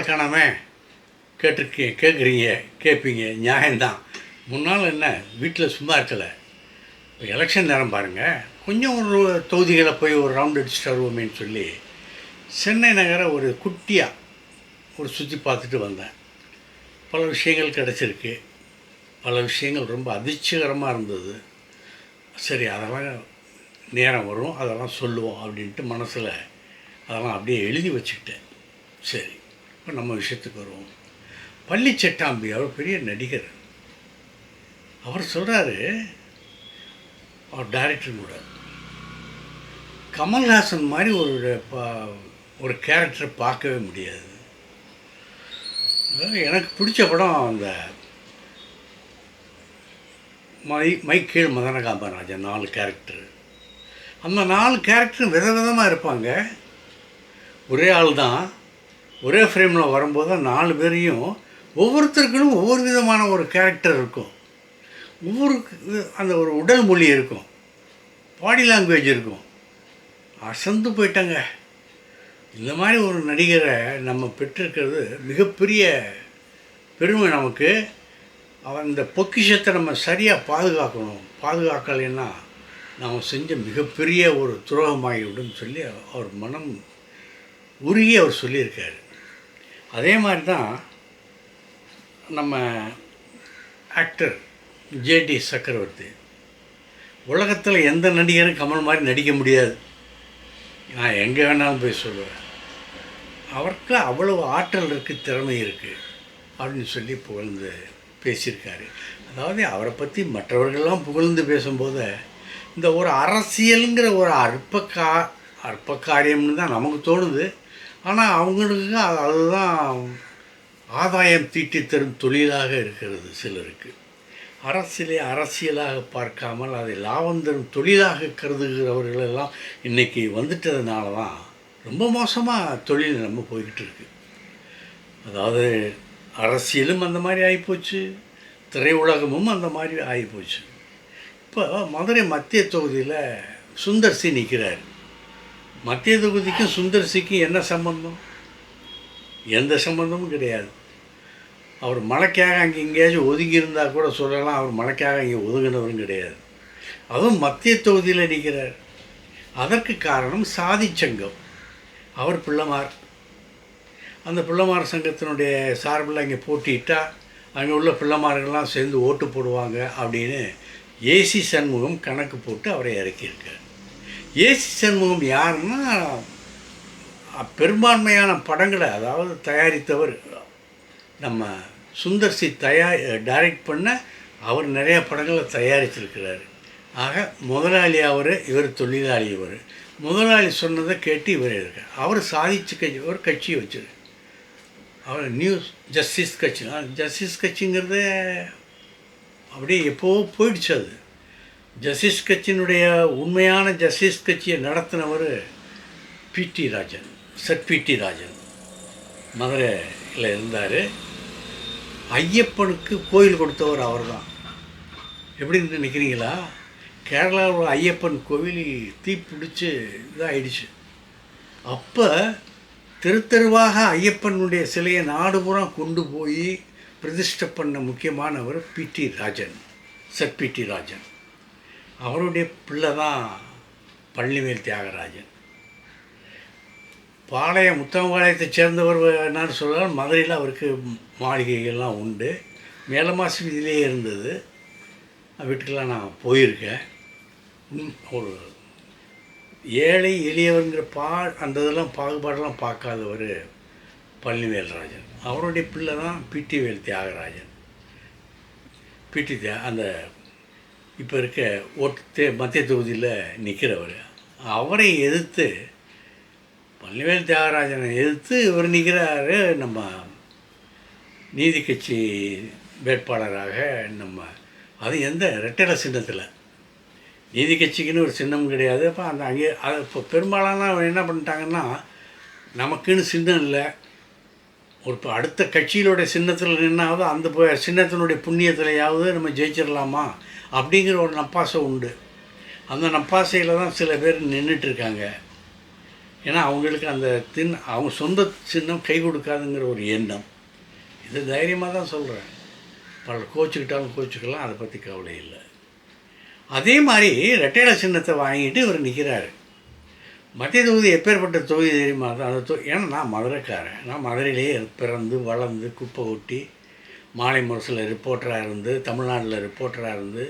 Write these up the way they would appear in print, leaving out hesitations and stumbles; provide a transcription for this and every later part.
காணாம கேட்குறீங்க, கேட்பீங்க, நியாயம்தான். முன்னால் என்ன வீட்டில் சும்மா இருக்கலை, எலெக்ஷன் நேரம் பாருங்கள், கொஞ்சம் ஒரு தொகுதிகளை போய் ஒரு ரவுண்ட் அடிச்சுட்டு வருவோமேன்னு சொல்லி சென்னை நகரை ஒரு குட்டியாக ஒரு சுற்றி பார்த்துட்டு வந்தேன். பல விஷயங்கள் கிடச்சிருக்கு, பல விஷயங்கள் ரொம்ப அதிர்ச்சிகரமாக இருந்தது. சரி, அதெல்லாம் நேரம் வரும், அதெல்லாம் சொல்லுவோம் அப்படின்ட்டு மனசில் அதெல்லாம் அப்படியே எழுதி வச்சுக்கிட்டேன். சரி, இப்போ நம்ம விஷயத்துக்கு வருவோம். பள்ளிச்செட்டாம்பி அவர் பெரிய நடிகர். அவர் சொல்கிறாரு, அவர் டைரக்டர் கூட, கமல்ஹாசன் மாதிரி ஒரு கேரக்டரை பார்க்கவே முடியாது. எனக்கு பிடிச்ச படம் அந்த மைக்கேல் மதன காமராஜன் 4 கேரக்டர். அந்த 4 கேரக்டரும் விதவிதமாக இருப்பாங்க. ஒரே ஆள் தான், ஒரே ஃப்ரேமில் வரும்போது 4 பேரையும் ஒவ்வொருத்தருக்கும் ஒவ்வொரு விதமான ஒரு கேரக்டர் இருக்கும். ஒவ்வொரு அந்த ஒரு உடல் மொழி இருக்கும், பாடி லாங்குவேஜ் இருக்கும். அசந்து போயிட்டாங்க. இந்த மாதிரி ஒரு நடிகரை நம்ம பெற்றிருக்கிறது மிகப்பெரிய பெருமை நமக்கு. அந்த பொக்கிஷத்தை நம்ம சரியாக பாதுகாக்கணும். பாதுகாக்கலைன்னா நாம் செஞ்ச மிகப்பெரிய ஒரு துரோகமாகிவிடும் சொல்லி அவர் மனம் உருகி அவர் சொல்லியிருக்கார். அதே மாதிரி தான் நம்ம ஆக்டர் ஜேடி சக்கரவர்த்தி. உலகத்தில் எந்த நடிகரும் கமல் மாதிரி நடிக்க முடியாது, நான் எங்கே வேணாலும் போய் சொல்லுவேன். அவருக்கு அவ்வளவு ஆற்றல் இருக்குது, திறமை இருக்குது அப்படின்னு சொல்லி புகழ்ந்து பேசியிருக்காரு. அதாவது அவரை பற்றி மற்றவர்கள்லாம் புகழ்ந்து பேசும்போது இந்த ஒரு அரசியலுங்கிற ஒரு அற்ப காரியம்னு தான் நமக்கு தோணுது. ஆனால் அவங்களுக்கு அதுதான் ஆதாயம் தீட்டி தரும் தொழிலாக இருக்கிறது சிலருக்கு. அரசியலாக பார்க்காமல் அதை லாபம் தரும் தொழிலாக கருதுகிறவர்களெல்லாம் இன்றைக்கி வந்துட்டதுனால தான் ரொம்ப மோசமாக தொழில் நம்ம போய்கிட்டு இருக்கு. அதாவது அரசியலும் அந்த மாதிரி ஆகிப்போச்சு, திரையுலகமும் அந்த மாதிரி ஆகிப்போச்சு. இப்போ மதுரை மத்திய தொகுதியில் சுந்தர் சி நிற்கிறார். மத்திய தொகுதிக்கும் சுந்தர் சிக்கும் என்ன சம்பந்தம்? எந்த சம்பந்தமும் கிடையாது. அவர் மழைக்காக அங்கே எங்கேயாச்சும் ஒதுங்கி இருந்தால் கூட சொல்லலாம், அவர் மழைக்காக இங்கே ஒதுங்கினவரும் கிடையாது. அதுவும் மத்திய தொகுதியில் நிற்கிறார். அதற்கு காரணம் சாதி சங்கம். அவர் பிள்ளைமார், அந்த பிள்ளைமார் சங்கத்தினுடைய சார்பில் அங்கே போட்டியிட்டால் அங்கே உள்ள பிள்ளைமார்கள்லாம் சேர்ந்து ஓட்டு போடுவாங்க அப்படின்னு ஏசி சண்முகம் கணக்கு போட்டு அவரை இறக்கியிருக்கார். ஏசி சண்முகம் யாருன்னா, பெரும்பான்மையான படங்களை அதாவது தயாரித்தவர். நம்ம சுந்தர் சி டைரக்ட் பண்ண அவர் நிறைய படங்களை தயாரிச்சிருக்கிறார். ஆக முதலாளி அவர், இவர் தொழிலாளி. இவர் முதலாளி சொன்னதை கேட்டு இவர் இருக்கார். அவர் சாதிச்சு ஒரு கட்சியை வச்சுரு, அவர் நியூ ஜஸ்டிஸ் கட்சி. ஜஸ்டிஸ் கட்சிங்கிறது அப்படியே எப்போவோ போயிடுச்சு. அது ஜஸ்டிஸ் கட்சியினுடைய உண்மையான ஜஸ்டிஸ் கட்சியை நடத்தினவர் பிடி ராஜன், பிடி ராஜன் மதுரையில் இருந்தார். ஐயப்பனுக்கு கோயில் கொடுத்தவர் அவர் தான். எப்படின்னு நினைக்கிறீங்களா? கேரளாவில் ஐயப்பன் கோவில் தீப்பிடிச்சு இதாகிடுச்சு. அப்போ தெருவாக ஐயப்பனுடைய சிலையை நாடுபுறம் கொண்டு போய் பிரதிஷ்டை பண்ண முக்கியமானவர் பிடி ராஜன், பிடி ராஜன். அவருடைய பிள்ளை தான் பழனிவேல் தியாகராஜன். முத்தமபாளையத்தை சேர்ந்தவர் என்னன்னு சொல்கிறார். மதுரையில் அவருக்கு மாளிகைகள்லாம் உண்டு. மேலமாசி வீதியிலே இருந்தது. வீட்டுக்கெல்லாம் நான் போயிருக்கேன். ஒரு ஏழை எளியவருங்கிற அந்த இதெல்லாம் பாகுபாடெல்லாம் பார்க்காதவர் பழனிவேல் ராஜன். அவருடைய பிள்ளை தான் பிடிவேல் தியாகராஜன். அந்த இப்போ இருக்க மத்திய தொகுதியில் நிற்கிறவர். அவரை எதிர்த்து, பழனிவேல் தியாகராஜனை எதிர்த்து இவர் நிற்கிறாரு. நம்ம நீதி கட்சி வேட்பாளராக அது எந்த ரெட்டலை சின்னத்தில். நீதி கட்சிக்குன்னு ஒரு சின்னம் கிடையாது. அப்போ அங்கே அது இப்போ பெரும்பாலான என்ன பண்ணிட்டாங்கன்னா, நமக்குன்னு சின்னம் இல்லை, இப்போ அடுத்த கட்சியிலோட சின்னத்தில் நின்னாவது அந்த சின்னத்தினுடைய புண்ணியத்திலையாவது நம்ம ஜெயிச்சிடலாமா அப்படிங்கிற ஒரு நப்பாசை உண்டு. அந்த நப்பாசையில் தான் சில பேர் நின்றுட்டுருக்காங்க. ஏன்னா அவங்களுக்கு அந்த அவங்க சொந்த சின்னம் கை கொடுக்காதுங்கிற ஒரு எண்ணம். இது தைரியமாக தான் சொல்கிறேன். பலர் கோச்சிக்கிட்டாலும் கோச்சிக்கலாம், அதை பற்றி கவலை இல்லை. அதே மாதிரி ரெட்டையில சின்னத்தை வாங்கிட்டு இவர் நிற்கிறாரு. மத்திய தொகுதி எப்பேற்பட்ட தொகுதி தெரியுமா? அந்த ஏன்னா நான் மதுரைக்காரன். நான் மதுரையிலேயே பிறந்து வளர்ந்து குப்பை கொட்டி மாலை முரசில் ரிப்போர்ட்டராக இருந்து தமிழ்நாட்டில் ரிப்போர்ட்டராக இருந்து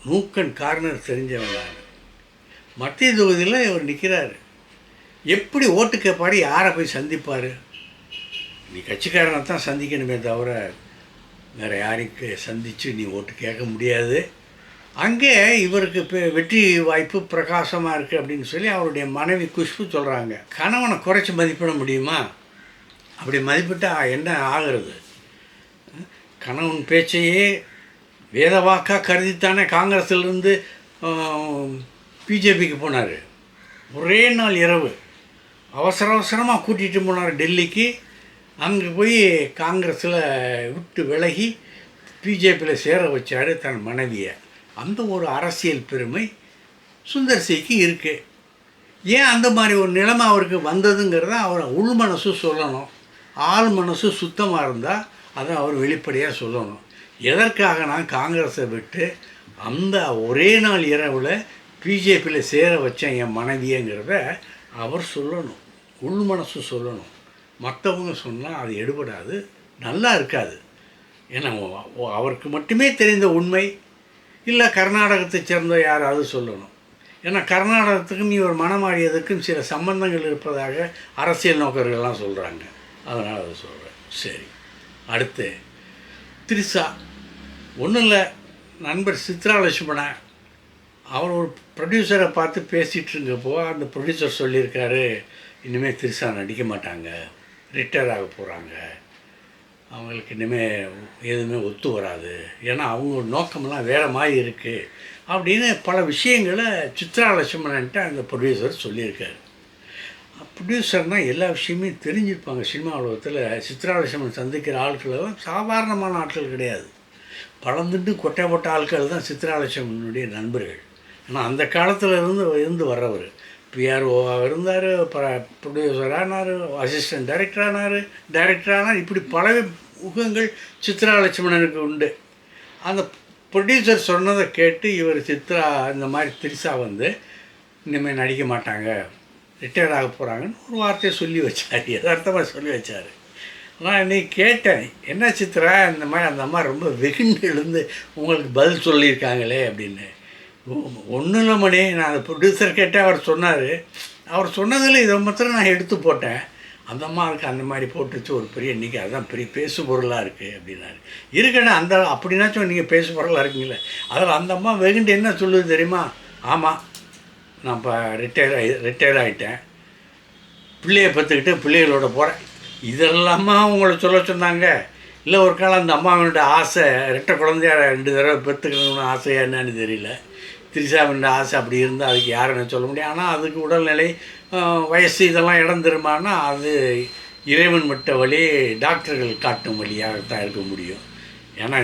நூக்கன் கார்னர் தெரிஞ்சவங்க. மத்திய தொகுதியில் இவர் நிற்கிறார். எப்படி ஓட்டு கேட்பார்? யாரை போய் சந்திப்பார்? நீ கட்சிக்காரனை தான் சந்திக்கணுமே தவிர வேறு யாருக்கு சந்தித்து நீ ஓட்டு கேட்க முடியாது. அங்கே இவருக்கு இப்போ வெற்றி வாய்ப்பு பிரகாசமாக இருக்குது அப்படின்னு சொல்லி அவருடைய மனைவி குஷ்பு சொல்கிறாங்க. கணவனை குறைச்சி மதிப்பிட முடியுமா? அப்படி மதிப்பிட்டால் என்ன ஆகிறது? கணவன் பேச்சையே வேதவாக்காக கருதித்தானே காங்கிரஸிலிருந்து பிஜேபிக்கு போனார். ஒரே நாள் இரவு அவசரமாக கூட்டிகிட்டு போனார் டெல்லிக்கு. அங்கே போய் காங்கிரஸில் விட்டு விலகி பிஜேபியில் சேர வச்சார் தன் மனைவியை. அந்த ஒரு அரசியல் பெருமை சுந்தர் சிக்கு இருக்குது. ஏன் அந்த மாதிரி ஒரு நிலைமை அவருக்கு வந்ததுங்கிறத அவர் உள் மனசு சொல்லணும். ஆள் மனசு சுத்தமாக இருந்தால் அதை அவர் வெளிப்படையாக சொல்லணும். எதற்காக நான் காங்கிரஸை விட்டு அந்த ஒரே நாள் இரவில் பிஜேபியில் சேர வச்சேன் என் மனைவியங்கிறத அவர் சொல்லணும். உள் மனசு சொல்லணும். மற்றவங்க சொன்னால் அது எடுபடாது, நல்லா இருக்காது. ஏன்னா அவருக்கு மட்டுமே தெரிந்த உண்மை இல்லை கர்நாடகத்தை சேர்ந்த யாராவது சொல்லணும். ஏன்னா கர்நாடகத்துக்கும் இவர் மனமாடியதுக்கும் சில சம்பந்தங்கள் இருப்பதாக அரசியல் நோக்கர்கள்லாம் சொல்கிறாங்க. அதனால் அதை சொல்கிறேன். சரி, அடுத்து திரிசா. ஒன்றும் இல்லை, நண்பர் சித்ரா லட்சுமணன் அவர் ஒரு ப்ரொடியூசரை பார்த்து பேசிகிட்டு இருக்கப்போ அந்த ப்ரொடியூசர் சொல்லியிருக்காரு, இனிமேல் திரிசா நடிக்க மாட்டாங்க, ரிட்டையர் ஆக போகிறாங்க, அவங்களுக்கு இனிமேல் எதுவுமே ஒத்து வராது, ஏன்னா அவங்க நோக்கமெல்லாம் வேறு மாதிரி இருக்குது அப்படின்னு பல விஷயங்களை சித்ரா லட்சுமணன்ட்டு அந்த ப்ரொடியூசர் சொல்லியிருக்காரு. ப்ரொடியூசர்னால் எல்லா விஷயமே தெரிஞ்சிருப்பாங்க. சினிமா உலகத்தில் சித்ரா லட்சுமணன் சந்திக்கிற ஆட்களெல்லாம் சாதாரணமான ஆட்கள் கிடையாது. பழந்துட்டு கொட்டை போட்ட ஆட்கள் தான் சித்ரா லட்சுமணனுடைய நண்பர்கள். ஆனால் அந்த காலத்தில் இருந்து வர்றவர் பிஆர்ஓவாக இருந்தார், ப்ரொடியூசர் ஆனார், அசிஸ்டன்ட் டைரக்டர் ஆனார். இப்படி பல முகங்கள் சித்ரா லட்சுமணனுக்கு உண்டு. அந்த ப்ரொடியூசர் சொன்னதை கேட்டு இவர் சித்ரா இந்த மாதிரி திரிசா இனிமேல் நடிக்க மாட்டாங்க, ரிட்டையர் ஆக போகிறாங்கன்னு ஒரு வார்த்தையை சொல்லி வச்சார். யதார்த்தமாக சொல்லி வச்சார். நான் இன்னைக்கு கேட்டேன், என்ன சித்ரா இந்த மாதிரி அந்த அம்மா ரொம்ப வெகுண்டு எழுந்து உங்களுக்கு பதில் சொல்லியிருக்காங்களே அப்படின்னு. ஒன்றும் இல்லை மணி, நான் அந்த ப்ரொடியூசர் கேட்டேன், அவர் சொன்னதில் இதை மாத்திரம் நான் எடுத்து போட்டேன். அந்த அம்மாவுக்கு அந்த மாதிரி போட்டுச்சு ஒரு பெரிய இன்றைக்கி அதுதான் பெரிய பேசு பொருளாக இருக்குது அப்படின்னாரு. இருக்கேன்னா அப்படின்னாச்சும் நீங்கள் பேசு பொருளாக இருக்கீங்களே. அதில் அந்த அம்மா வெகுண்டு என்ன சொல்லுது தெரியுமா? ஆமாம், நான் இப்போ ரிட்டையர் ஆகிட்டேன், பிள்ளையை பெற்றுக்கிட்டு பிள்ளைகளோட போகிறேன். இதெல்லாமா உங்களை சொல்ல சொன்னாங்க? இல்லை ஒரு காலம் அந்த அம்மாவனோட ஆசை ரெட்டை குழந்தையா 2 தடவை பெற்றுக்கணும்னு ஆசையா என்னன்னு தெரியல. திரிசாவின் ஆசை அப்படி இருந்தால் அதுக்கு யாருன்னு சொல்ல முடியும். ஆனால் அதுக்கு உடல்நிலை, வயசு இதெல்லாம் இடம் தருமானா அது இறைவன் விட்ட வழி, டாக்டர்கள் காட்டும் வழியாகத்தான் இருக்க முடியும். ஏன்னா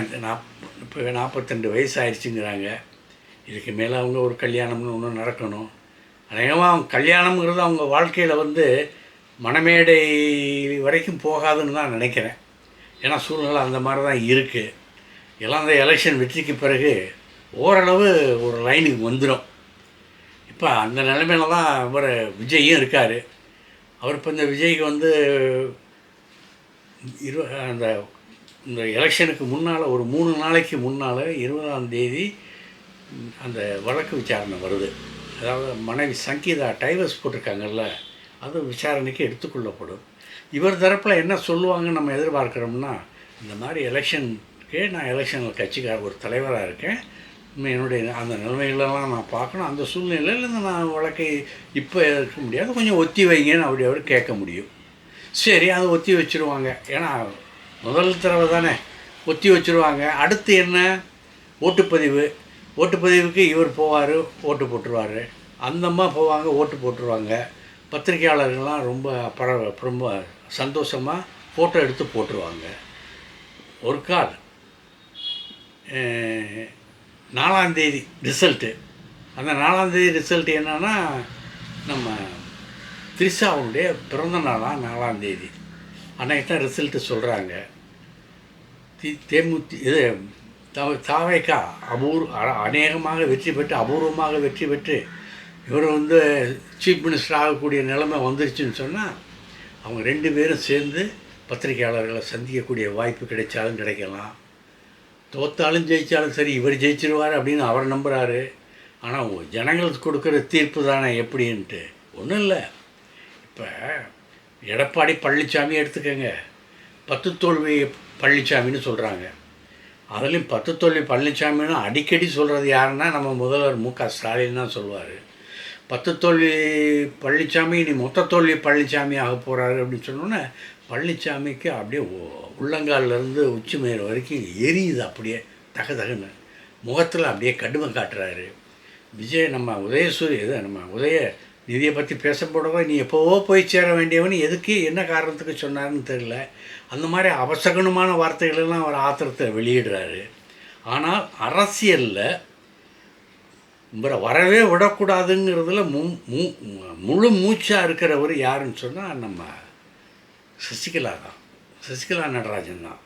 இப்போ 42 வயசு ஆயிடுச்சுங்கிறாங்க. இதுக்கு மேலே அவங்க ஒரு கல்யாணம்னு ஒன்று நடக்கணும். அநேகமாக அவங்க கல்யாணம்ங்கிறது அவங்க வாழ்க்கையில் மணமேடை வரைக்கும் போகாதுன்னு தான் நினைக்கிறேன். ஏன்னா சூழ்நிலை அந்த மாதிரி தான் இருக்குது. எல்லாம் அந்த எலெக்ஷன் வெற்றிக்கு பிறகு ஓரளவு ஒரு லைனுக்கு வந்துடும். இப்போ அந்த நிலைமையில தான் இவர் விஜயும் இருக்கார். அவர் இப்போ இந்த விஜய்க்கு இந்த எலெக்ஷனுக்கு முன்னால் ஒரு 3 நாளைக்கு முன்னால் 20ஆம் தேதி அந்த வழக்கு விசாரணை வருது. அதாவது மனைவி சங்கீதா டைவர்ஸ் போட்டிருக்காங்கல்ல, அது விசாரணைக்கு எடுத்துக்கொள்ளப்படும். இவர் தரப்பில் என்ன சொல்லுவாங்கன்னு நம்ம எதிர்பார்க்குறோம்னா, இந்த மாதிரி எலெக்ஷனுக்கே நான் எலெக்ஷனில் கட்சிக்கார ஒரு தலைவராக இருக்கேன், என்னுடைய அந்த நிலைமைகளெல்லாம் நான் பார்க்கணும், அந்த சூழ்நிலையில் நான் வழக்கை இப்போ இருக்க முடியாது, கொஞ்சம் ஒத்தி வைங்கன்னு அவர் கேட்க முடியும். சரி, அதை ஒத்தி வச்சுருவாங்க. ஏன்னா முதல் தடவை தானே ஒத்தி வச்சுருவாங்க. அடுத்து என்ன? ஓட்டுப்பதிவுக்கு இவர் போவார், ஓட்டு போட்டுருவார். அந்தம்மா போவாங்க, ஓட்டு போட்டுருவாங்க. பத்திரிகையாளர்கள்லாம் ரொம்ப சந்தோஷமாக ஃபோட்டோ எடுத்து போட்டுருவாங்க. ஒரு கால் 4ஆம் தேதி ரிசல்ட்டு. அந்த 4ஆம் தேதி ரிசல்ட் என்னன்னா, நம்ம த்ரிஷாவுடைய பிறந்த நாளாக 4ஆம் தேதி அன்னைக்கு தான் ரிசல்ட்டு சொல்கிறாங்க. இது தாவேக்கா அநேகமாக வெற்றி பெற்று அபூர்வமாக வெற்றி பெற்று இவர் வந்து சீஃப் மினிஸ்டர் ஆகக்கூடிய நிலைமை வந்துருச்சுன்னு சொன்னால் அவங்க 2 பேரும் சேர்ந்து பத்திரிகையாளர்களை சந்திக்கக்கூடிய வாய்ப்பு கிடைச்சாலும் கிடைக்கலாம். தோத்தாலும் ஜெயித்தாலும் சரி இவர் ஜெயிச்சிருவார் அப்படின்னு அவர் நம்புகிறாரு. ஆனால் ஜனங்களுக்கு கொடுக்குற தீர்ப்பு தானே எப்படின்ட்டு ஒன்றும் இல்லை. இப்போ எடப்பாடி பழனிசாமி எடுத்துக்கங்க, 10 தோல்வி பழனிசாமின்னு சொல்கிறாங்க. அதுலேயும் 10 தோல்வி பழனிசாமின்னு அடிக்கடி சொல்கிறது யாருன்னா நம்ம முதல்வர் மு.க. ஸ்டாலின் தான் சொல்லுவார். 10 தோல்வி பழனிசாமி நீ மொத்த தோல்வி பழனிசாமி ஆக போகிறாரு அப்படின்னு சொன்னோன்னே பழனிசாமிக்கு அப்படியே உள்ளங்காலிலேருந்து உச்சி மயிறு வரைக்கும் எரியுது, அப்படியே தகன்னு முகத்தில் அப்படியே கடுமை காட்டுறாரு. விஜய் நம்ம உதயநிதியை பற்றி பேச போடவோ நீ எப்போவோ போய் சேர வேண்டியவன் எதுக்கு என்ன காரணத்துக்கு சொன்னார்னு தெரியல. அந்த மாதிரி அவசகனமான வார்த்தைகளெல்லாம் அவர் ஆத்திரத்தை வெளியிடுறாரு. ஆனால் அரசியலில் இவரை வரவே விடக்கூடாதுங்கிறதுல முழு மூச்சாக இருக்கிறவர் யாருன்னு சொன்னால் நம்ம சசிகலா தான், சசிகலா நடராஜன் தான்.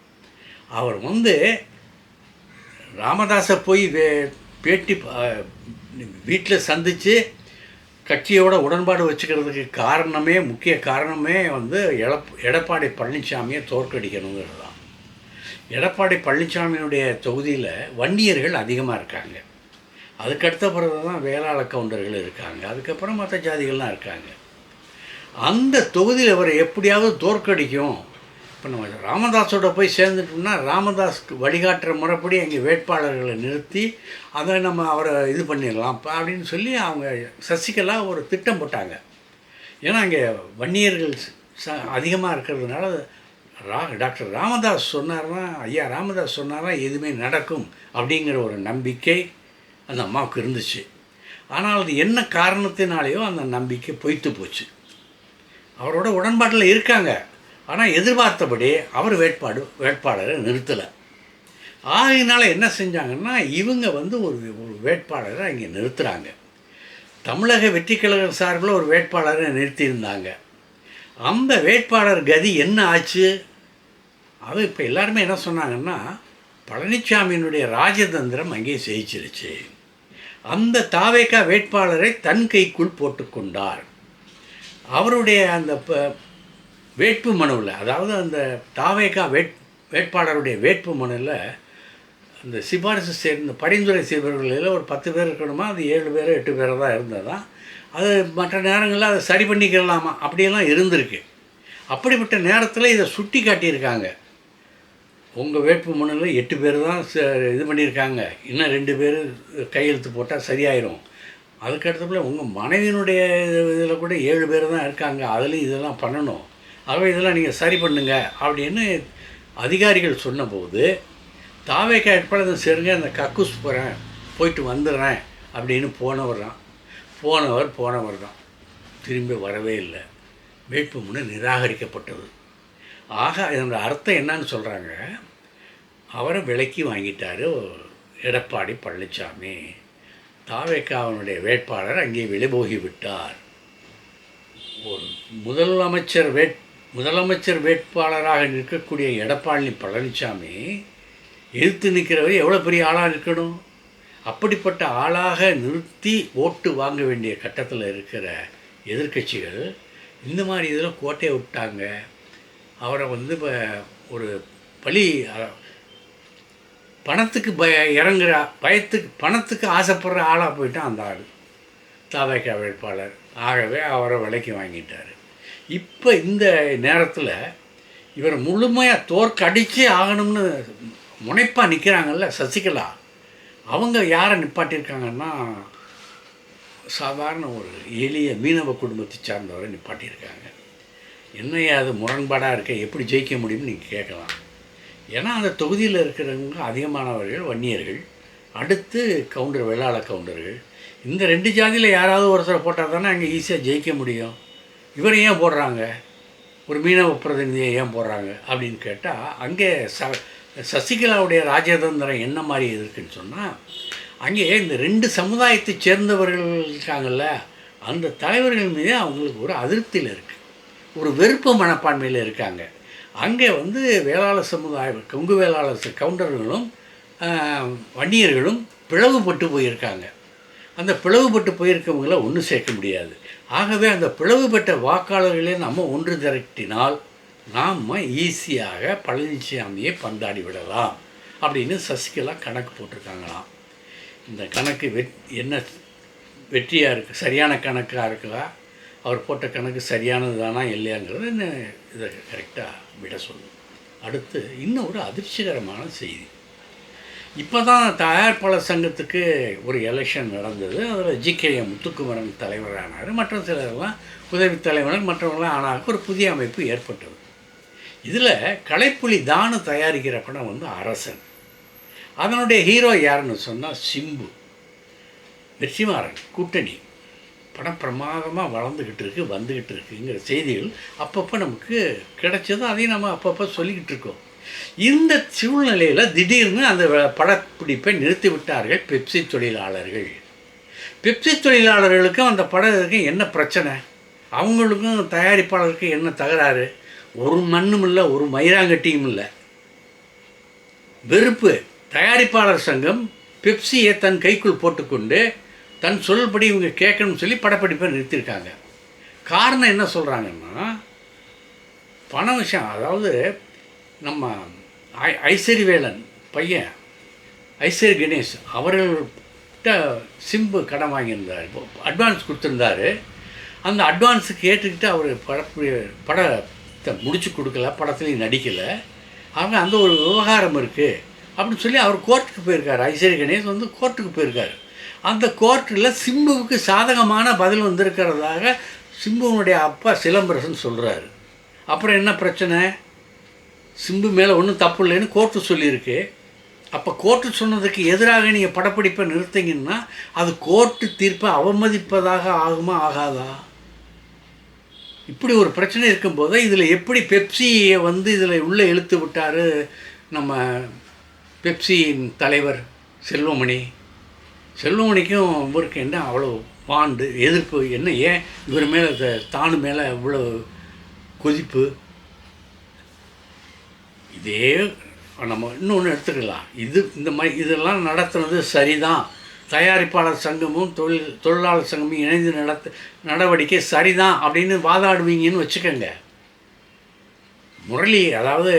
அவர் வந்து ராமதாஸை போய் பேட்டி வீட்டில் சந்தித்து கட்சியோட உடன்பாடு வச்சுக்கிறதுக்கு முக்கிய காரணமே வந்து எடப்பாடி பழனிசாமியை தோற்கடிக்கணுங்கிறது தான். எடப்பாடி பழனிசாமியினுடைய தொகுதியில் வன்னியர்கள் அதிகமாக இருக்காங்க. அதுக்கடுத்த பிறகு தான் வேளாள கவுண்டர்கள் இருக்காங்க, அதுக்கப்புறம் மற்ற ஜாதிகள்லாம் இருக்காங்க. அந்த தொகுதியில் அவரை எப்படியாவது தோற்கடிக்கும். இப்போ நம்ம ராமதாஸோட போய் சேர்ந்துட்டோம்னா ராமதாஸ்க்கு வழிகாட்டுற முறைப்படி அங்கே வேட்பாளர்களை நிறுத்தி அதை நம்ம அவரை இது பண்ணிடலாம் அப்படின்னு சொல்லி அவங்க சசிகலா ஒரு திட்டம் போட்டாங்க. ஏன்னா அங்கே வன்னியர்கள் அதிகமாக இருக்கிறதுனால டாக்டர் ராமதாஸ் சொன்னார்னா, ஐயா ராமதாஸ் சொன்னார்னா எதுவுமே நடக்கும் அப்படிங்கிற ஒரு நம்பிக்கை அந்த அம்மாவுக்கு இருந்துச்சு. ஆனால் அது என்ன காரணத்தினாலேயோ அந்த நம்பிக்கை பொய்த்து போச்சு. அவரோட உடன்பாட்டில் இருக்காங்க, ஆனால் எதிர்பார்த்தபடி அவர் வேட்பாளரை நிறுத்தலை. ஆகையினால என்ன செஞ்சாங்கன்னா இவங்க வந்து ஒரு வேட்பாளரை அங்கே நிறுத்துகிறாங்க. தமிழக வெற்றி கழகம் சார்பில் ஒரு வேட்பாளரை நிறுத்தியிருந்தாங்க. அந்த வேட்பாளர் கதி என்ன ஆச்சு? அது இப்போ எல்லாருமே என்ன சொன்னாங்கன்னா பழனிசாமியினுடைய ராஜதந்திரம் அங்கே ஜெயிச்சிருச்சு. அந்த தாவேக்கா வேட்பாளரை தன் கைக்குள் போட்டுக்கொண்டார். அவருடைய அந்த வேட்பு மனுவில், அதாவது அந்த தாவேக்கா வேட்பாளருடைய வேட்பு மனுவில் அந்த சிபாரிசு சேர்ந்த பரிந்துரை செய்பவர்களில் ஒரு 10 பேர் இருக்கணுமா, அது 7 பேர் 8 பேர் தான் இருந்ததான். அது மற்ற நேரங்களில் அதை சரி பண்ணிக்கலாமா அப்படியெல்லாம் இருந்திருக்கு. அப்படிப்பட்ட நேரத்தில் இதை சுட்டி காட்டியிருக்காங்க. உங்கள் வேட்பு மனுவில் 8 பேர் தான் இது பண்ணியிருக்காங்க, இன்னும் 2 பேர் கையெழுத்து போட்டால் சரியாயிடும். அதுக்கடுத்தப்பில் உங்கள் மனைவியினுடைய இதில் கூட 7 பேர் தான் இருக்காங்க, அதுலேயும் இதெல்லாம் பண்ணணும், ஆகவே இதெல்லாம் நீங்கள் சரி பண்ணுங்க அப்படின்னு அதிகாரிகள் சொன்னபோது தாவேக்கா வேட்பாளர் சேருங்க, அந்த கக்கூஸ் போயிட்டு வந்துடுறேன் அப்படின்னு போனவர் தான் திரும்பி வரவே இல்லை. வேட்புமனு நிராகரிக்கப்பட்டது. ஆக இதோட அர்த்தம் என்னன்னு சொல்கிறாங்க, அவரை விலைக்கு வாங்கிட்டார் எடப்பாடி பழனிசாமி. தாவேக்காவினுடைய வேட்பாளர் அங்கே விலைபோகி விட்டார். ஒரு முதலமைச்சர் வேட்பாளராக நிற்கக்கூடிய எடப்பாடி பழனிசாமி எதிர்த்து நிற்கிறவர் எவ்வளோ பெரிய ஆளாக இருக்கணும். அப்படிப்பட்ட ஆளாக நிறுத்தி ஓட்டு வாங்க வேண்டிய கட்டத்தில் இருக்கிற எதிர்க்கட்சிகள் இந்த மாதிரி இதில் கோட்டையை விட்டாங்க. அவரை வந்து இப்போ ஒரு பணத்துக்கு இறங்குற பணத்துக்கு ஆசைப்படுற ஆளாக போயிட்டான் அந்த ஆள் தாவேக்கா வேட்பாளர். ஆகவே அவரை விலைக்கு வாங்கிட்டார். இப்போ இந்த நேரத்தில் இவர் முழுமையாக தோற்கடிச்சே ஆகணும்னு முனைப்பாக நிற்கிறாங்கல்ல சசிகலா, அவங்க யாரை நிப்பாட்டியிருக்காங்கன்னா சாதாரண ஒரு எளிய மீனவ குடும்பத்தை சார்ந்தவரை நிப்பாட்டியிருக்காங்க. என்னையா அது முரண்பாடாக இருக்க, எப்படி ஜெயிக்க முடியும்னு நீங்கள் கேட்கலாம். ஏன்னா அந்த தொகுதியில் இருக்கிறவங்க அதிகமானவர்கள் வன்னியர்கள், அடுத்து வேளாள கவுண்டர்கள். இந்த 2 ஜாதியில் யாராவது ஒருத்தரை போட்டால் தானே அங்கே ஈஸியாக ஜெயிக்க முடியும். இவரை ஏன் போடுறாங்க, ஒரு மீனவ பிரதிநிதியை ஏன் போடுறாங்க அப்படின்னு கேட்டால் அங்கே சசிகலாவுடைய ராஜதந்திரம் என்ன மாதிரி இருக்குன்னு சொன்னால் அங்கே இந்த 2 சமுதாயத்தை சேர்ந்தவர்கள் இருக்காங்கல்ல, அந்த தலைவர்கள் மீது அவங்களுக்கு ஒரு அதிருப்தியில் இருக்குது, ஒரு வெறுப்பு மனப்பான்மையில் இருக்காங்க. அங்கே வந்து வேளாளர் சமுதாயம், கொங்கு வேளாளர் கவுண்டர்களும் வன்னியர்களும் பிளவுபட்டு போயிருக்காங்க. அந்த பிளவுபட்டு போயிருக்கவங்கள ஒன்று சேர்க்க முடியாது. ஆகவே அந்த பிளவுபட்ட வாக்காளர்களே நம்ம ஒன்று திரட்டினால் நாம் ஈஸியாக பழனிசாமியை பந்தாடி விடலாம் அப்படின்னு சசிகலா கணக்கு போட்டிருக்காங்களாம். இந்த கணக்கு என்ன வெற்றியாக இருக்குது, சரியான கணக்காக இருக்குதா, அவர் போட்ட கணக்கு சரியானது தானா இல்லையாங்கிறது என்ன இதை கரெக்டாக விட சொல்லும். அடுத்து இன்னும் ஒரு அதிர்ச்சிகரமான செய்தி. இப்போ தான் தயாரிப்பாளர் சங்கத்துக்கு ஒரு எலெக்ஷன் நடந்தது. அதில் ஜிகேஎம் முத்துக்குமரன் தலைவரானார், மற்ற சிலரெல்லாம் உதவி தலைவர் மற்றவங்களாம் ஆனாக்க ஒரு புதிய அமைப்பு ஏற்பட்டது. இதில் கலைப்புலி தானு தயாரிக்கிற படம் வந்து அரசன். அதனுடைய ஹீரோ யாருன்னு சொன்னால் சிம்பு. வெற்றிமாறன் கூட்டணி படம் பிரமாதமாக வளர்ந்துக்கிட்டு இருக்குது, வந்துக்கிட்டு இருக்குங்கிற செய்திகள் அப்பப்போ நமக்கு கிடைச்சது. அதையும் நம்ம அப்பப்போ சொல்லிக்கிட்டு இருக்கோம். இந்த சூழ்நிலையில் திடீர்னு அந்த படப்பிடிப்பை நிறுத்திவிட்டார்கள் பெப்சி தொழிலாளர்கள். பெப்சி தொழிலாளர்களுக்கும் அந்த படத்துக்கும் என்ன பிரச்சனை, அவங்களுக்கும் தயாரிப்பாளருக்கு என்ன தகராறு? ஒரு மண்ணும் இல்லை, ஒரு மயிராங்கட்டியும் இல்லை. வெறுப்பு. தயாரிப்பாளர் சங்கம் பெப்சியை தன் கைக்குள் போட்டுக்கொண்டு தன் சொல்படி இவங்க கேட்கணும்னு சொல்லி படப்பிடிப்பை நிறுத்தியிருக்காங்க. காரணம் என்ன சொல்கிறாங்கன்னா, பண விஷயம். அதாவது நம்ம ஐஸ்வரிவேலன் பையன் ஐஸ்வரி கணேஷ் அவர்கள்கிட்ட சிம்பு கடன் வாங்கியிருந்தார், அட்வான்ஸ் கொடுத்துருந்தாரு. அந்த அட்வான்ஸுக்கு கேட்டுக்கிட்டு அவர் படத்தை முடிச்சு கொடுக்கல, படத்துலையும் நடிக்கலை. அவங்க அந்த ஒரு விவகாரம் இருக்குது அப்படின்னு சொல்லி அவர் கோர்ட்டுக்கு போயிருக்கார். ஐஸ்வரி கணேஷ் வந்து கோர்ட்டுக்கு போயிருக்கார். அந்த கோர்ட்டில் சிம்புவுக்கு சாதகமான பதில் வந்திருக்கிறதாக சிம்புவனுடைய அப்பா சிலம்பரசன் சொல்கிறாரு. அப்புறம் என்ன பிரச்சனை? சிம்பு மேலே ஒன்றும் தப்பு இல்லைன்னு கோர்ட்டு சொல்லியிருக்கு. அப்போ கோர்ட்டு சொன்னதுக்கு எதிராக நீங்கள் படப்பிடிப்பை நிறுத்திங்கன்னா அது கோர்ட்டு தீர்ப்பை அவமதிப்பதாக ஆகுமா ஆகாதா? இப்படி ஒரு பிரச்சனை இருக்கும்போது இதில் எப்படி பெப்சியை வந்து இதில் உள்ளே இழுத்து விட்டார் நம்ம பெப்சியின் தலைவர் செல்வமணி. செல்வமணிக்கும் இவருக்கு என்ன அவ்வளோ பாண்டு எதிர்ப்பு என்ன? ஏன் இவர் மேலே தானு மேலே இவ்வளோ கொதிப்பு? இதே நம்ம இன்னொன்று எடுத்துக்கலாம். இந்த மாதிரி இதெல்லாம் நடத்துனது சரிதான், தயாரிப்பாளர் சங்கமும் தொழிலாளர் சங்கமும் இணைந்து நடவடிக்கை சரிதான் அப்படின்னு வாதாடுவீங்கன்னு வச்சுக்கோங்க. முரளி, அதாவது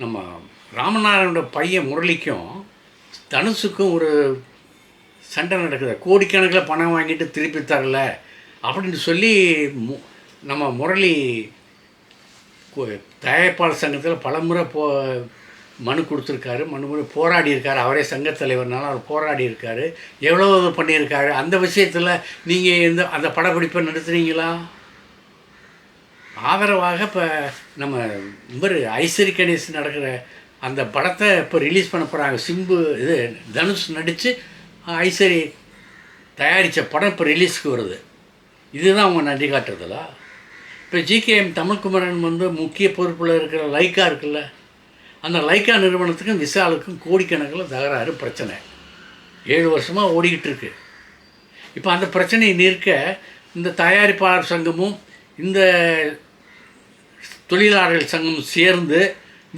நம்ம ராமநாதனோட பையன் முரளிக்கும் தனுஷுக்கும் ஒரு சண்டை நடக்குது. கோடிக்கணக்கில் பணம் வாங்கிட்டு திருப்பி தரல அப்படின்னு சொல்லி நம்ம முரளி தயாரிப்பாளர் சங்கத்தில் பலமுறை மனு கொடுத்துருக்காரு, மனுமுறை போராடி இருக்கார். அவரே சங்கத் தலைவர்னால அவர் போராடி இருக்கார், எவ்வளோ பண்ணியிருக்காரு. அந்த விஷயத்தில் நீங்கள் அந்த படப்பிடிப்பை நிறுத்துனீங்களா? ஆதரவாக இப்போ நம்ம இவர் ஐஸ்வரி கணேஷ் நடக்கிற அந்த படத்தை இப்போ ரிலீஸ் பண்ண போகிறாங்க. சிம்பு இது தனுஷ் நடித்து ஐஸ்வரி தயாரித்த படம் இப்போ ரிலீஸ்க்கு வருது. இதுதான் அவங்க நன்றி காட்டுறதில்ல. இப்போ ஜிகேஎம் தமிழ்குமரன் வந்து முக்கிய பொறுப்பில் இருக்கிற லைக்கா இருக்குல்ல, அந்த லைக்கா நிறுவனத்துக்கும் விஷாலுக்கும் கோடிக்கணக்கில் தகராறு பிரச்சனை 7 வருஷமாக ஓடிக்கிட்டு இருக்கு. இப்போ அந்த பிரச்சனையை நிற்க இந்த தயாரிப்பாளர் சங்கமும் இந்த தொழிலாளர்கள் சங்கமும் சேர்ந்து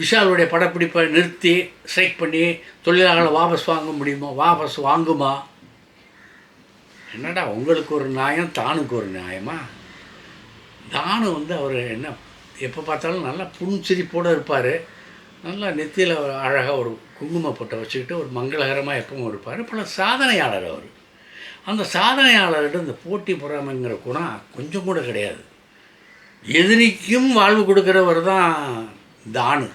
விஷாலுடைய படப்பிடிப்பை நிறுத்தி ஸ்ட்ரைக் பண்ணி தொழிலாளர்களை வாபஸ் வாங்குமா? என்னடா உங்களுக்கு ஒரு நியாயம், தானுக்கு ஒரு நியாயமா? தானு வந்து அவர் என்ன எப்போ பார்த்தாலும் நல்லா புன்சிரிப்போடு இருப்பார். நல்லா நெத்தியில் அழகாக ஒரு குங்குமப்பட்டை வச்சுக்கிட்டு ஒரு மங்களகரமாக எப்பவும் இருப்பார். பல சாதனையாளர் அவர். அந்த சாதனையாளர்கிட்ட இந்த போட்டி பொறாமைங்கிற குணம் கொஞ்சம் கூட கிடையாது. எதிரிக்கும் வாழ்வு கொடுக்குறவர் தான் தானு.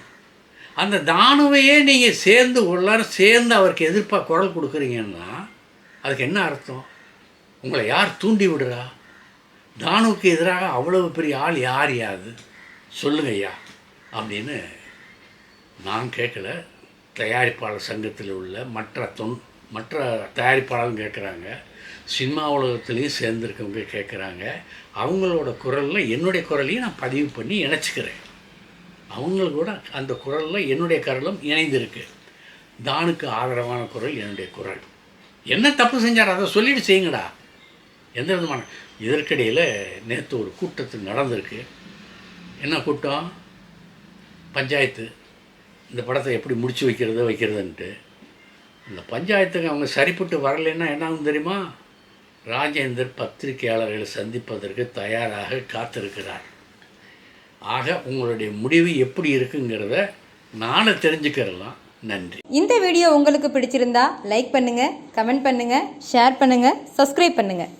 அந்த தானுவையே நீங்கள் எல்லாரும் சேர்ந்து அவருக்கு எதிர்ப்பாக குரல் கொடுக்குறீங்கன்னா அதுக்கு என்ன அர்த்தம்? உங்களை யார் தூண்டி விடுறா? தானுவுக்கு எதிராக அவ்வளவு பெரிய ஆள் யாது சொல்லுங்க ஐயா அப்படின்னு நான் கேட்கல. தயாரிப்பாளர் சங்கத்தில் உள்ள மற்ற தயாரிப்பாளரும் கேட்குறாங்க, சினிமா உலகத்துலேயும் சேர்ந்துருக்கவங்க கேட்குறாங்க. அவங்களோட குரலில் என்னுடைய குரலையும் நான் பதிவு பண்ணி இணைச்சிக்கிறேன். அவங்களுக்கு கூட அந்த குரலில் என்னுடைய குரலும் இணைந்திருக்கு. தானுக்கு ஆதரவான குரல் என்னுடைய குரல். என்ன தப்பு செஞ்சார் அதை சொல்லிட்டு செய்யுங்கடா. எந்த விதமான இதற்கிடையில் நேற்று ஒரு கூட்டத்தில் நடந்திருக்கு. என்ன கூட்டம்? பஞ்சாயத்து. இந்த படத்தை எப்படி முடிச்சு வைக்கிறதுன்ட்டு. இந்த பஞ்சாயத்துக்கு அவங்க சரிப்பட்டு வரலைன்னா என்ன ஆகும் தெரியுமா? ராஜேந்தர் பத்திரிகையாளர்களை சந்திப்பதற்கு தயாராக காத்திருக்கிறார். ஆக உங்களுடைய முடிவு எப்படி இருக்குங்கிறத நாளை தெரிஞ்சுக்கிறலாம். நன்றி. இந்த வீடியோ உங்களுக்கு பிடிச்சிருந்தா லைக் பண்ணுங்கள், கமெண்ட் பண்ணுங்கள், ஷேர் பண்ணுங்கள், சப்ஸ்கிரைப் பண்ணுங்கள்.